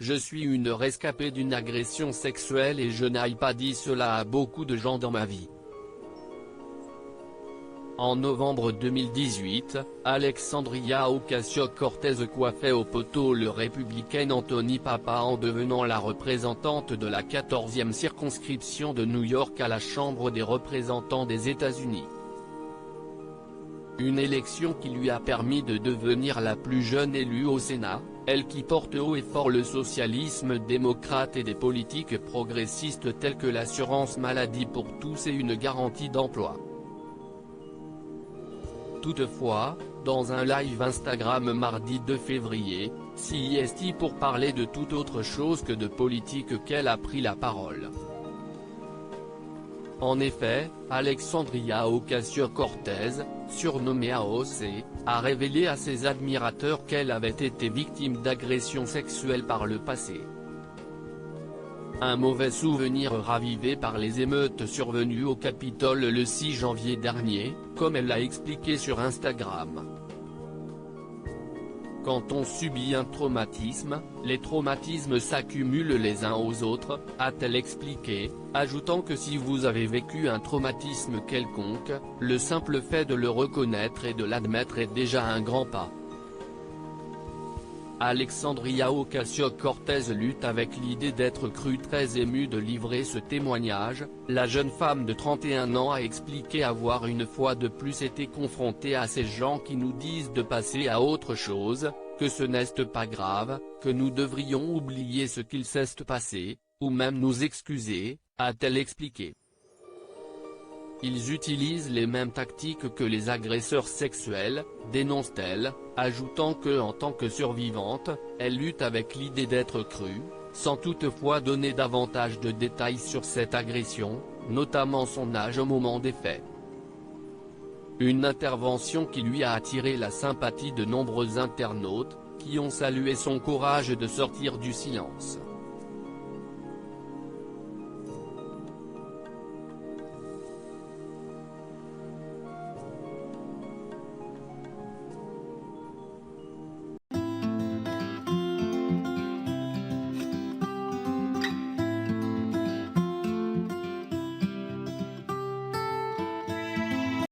Je suis une rescapée d'une agression sexuelle et je n'ai pas dit cela à beaucoup de gens dans ma vie. En novembre 2018, Alexandria Ocasio-Cortez coiffait au poteau le républicain Anthony Papa en devenant la représentante de la 14e circonscription de New York à la Chambre des représentants des États-Unis. Une élection qui lui a permis de devenir la plus jeune élue au Sénat, elle qui porte haut et fort le socialisme démocrate et des politiques progressistes telles que l'assurance maladie pour tous et une garantie d'emploi. Toutefois, dans un live Instagram mardi 2 février, CIST pour parler de toute autre chose que de politique qu'elle a pris la parole. En effet, Alexandria Ocasio-Cortez, surnommée AOC, a révélé à ses admirateurs qu'elle avait été victime d'agressions sexuelles par le passé. Un mauvais souvenir ravivé par les émeutes survenues au Capitole le 6 janvier dernier, comme elle l'a expliqué sur Instagram. Quand on subit un traumatisme, les traumatismes s'accumulent les uns aux autres, a-t-elle expliqué, ajoutant que si vous avez vécu un traumatisme quelconque, le simple fait de le reconnaître et de l'admettre est déjà un grand pas. Alexandria Ocasio-Cortez lutte avec l'idée d'être crue. Très émue de livrer ce témoignage, la jeune femme de 31 ans a expliqué avoir une fois de plus été confrontée à ces gens qui nous disent de passer à autre chose, que ce n'est pas grave, que nous devrions oublier ce qu'il s'est passé, ou même nous excuser, a-t-elle expliqué. Ils utilisent les mêmes tactiques que les agresseurs sexuels, dénonce-t-elle, ajoutant que en tant que survivante, elle lutte avec l'idée d'être crue, sans toutefois donner davantage de détails sur cette agression, notamment son âge au moment des faits. Une intervention qui lui a attiré la sympathie de nombreux internautes, qui ont salué son courage de sortir du silence.